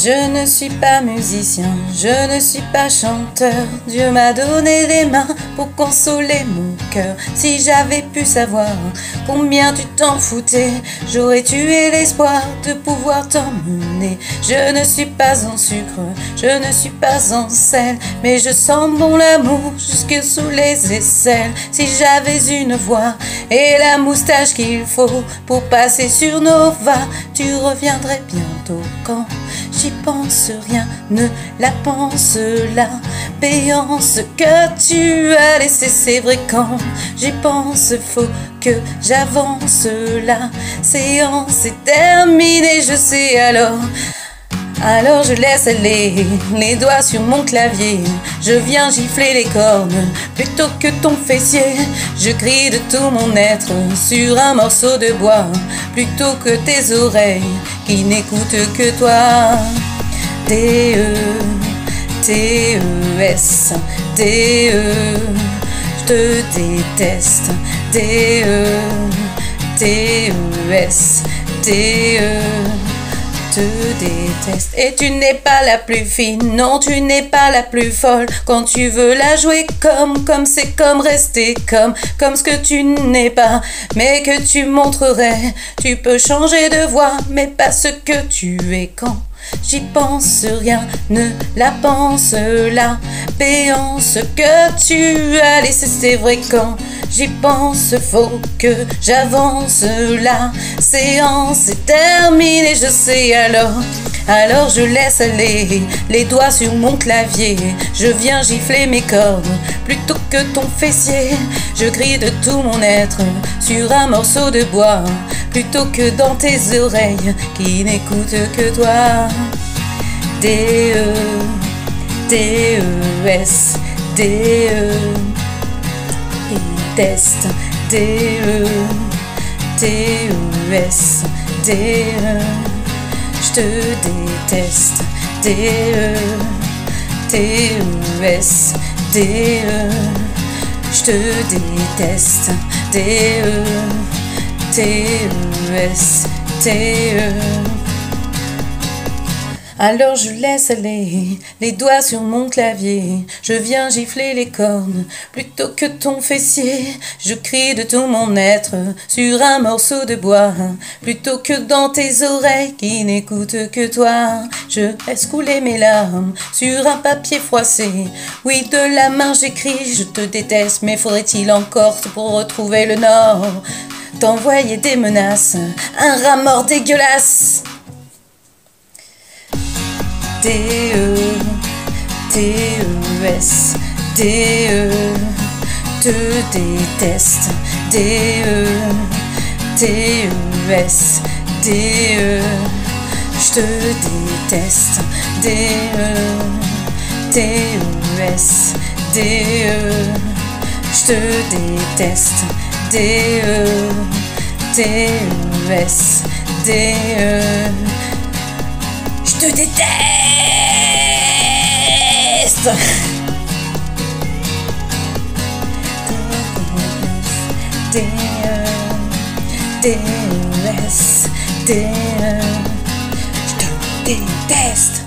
Je ne suis pas musicien, je ne suis pas chanteur. Dieu m'a donné des mains pour consoler mon cœur. Si j'avais pu savoir combien tu t'en foutais, j'aurais tué l'espoir de pouvoir t'emmener. Je ne suis pas en sucre, je ne suis pas en sel, mais je sens bon l'amour jusque sous les aisselles. Si j'avais une voix et la moustache qu'il faut pour passer sur Nova, tu reviendrais bientôt. Quand j'y pense, rien ne la pense, la béance que tu as laissée, c'est vrai. Quand j'y pense, faut que j'avance, la séance est terminée, je sais. Alors je laisse aller les doigts sur mon clavier. Je viens gifler les cordes plutôt que ton fessier. Je crie de tout mon être sur un morceau de bois plutôt que tes oreilles qui n'écoutent que toi. D-E, T-E-S, D-E, je te déteste. D-E, T-E-S, D-E, te déteste. Et tu n'es pas la plus fine, non tu n'es pas la plus folle. Quand tu veux la jouer comme c'est comme rester comme ce que tu n'es pas, mais que tu montrerais. Tu peux changer de voix, mais pas ce que tu es. Quand j'y pense, rien ne la pense, la béance que tu as laissée, c'est vrai. Quand j'y pense, faut que j'avance, la séance est terminée, je sais. Alors je laisse aller les doigts sur mon clavier. Je viens gifler mes cordes plutôt que ton fessier. Je crie de tout mon être sur un morceau de bois plutôt que dans tes oreilles qui n'écoutent que toi. D-E, T-E-S, D-E, déteste. D-E, T-E-S, D-E, je te déteste. D-E, T-E-S, D-E, je te déteste. D-E, T-E-S, D-E. Alors je laisse aller les doigts sur mon clavier. Je viens gifler les cordes plutôt que ton fessier. Je crie de tout mon être sur un morceau de bois plutôt que dans tes oreilles qui n'écoutent que toi. Je laisse couler mes larmes sur un papier froissé. Oui, de la main j'écris je te déteste, mais faudrait-il encore pour retrouver le nord t'envoyer des menaces, un rat mort dégueulasse. D-E, T-E-S, D-E, te déteste. D-E, T-E-S, D-E, je te déteste. D-E, T-E-S, D-E, je te déteste. D-E, T-E-S, D-E, je te déteste. D-E, T-E-S, D-E, je te déteste.